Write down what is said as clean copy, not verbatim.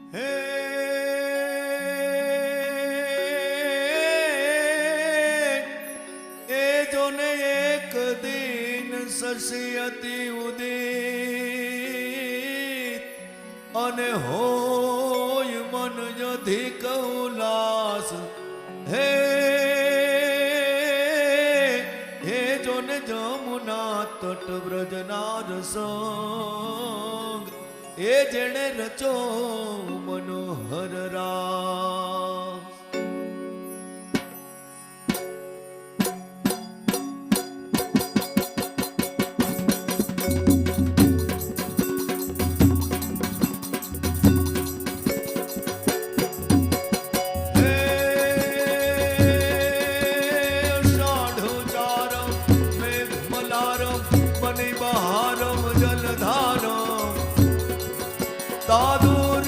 હે એ જોને એક દિન શશી અતિ ઉદિત અને હોય મન અધિક ઉલ્લાસ હે હે જોને જમુના તટ બ્રજના રસંગ એ જેણે રચો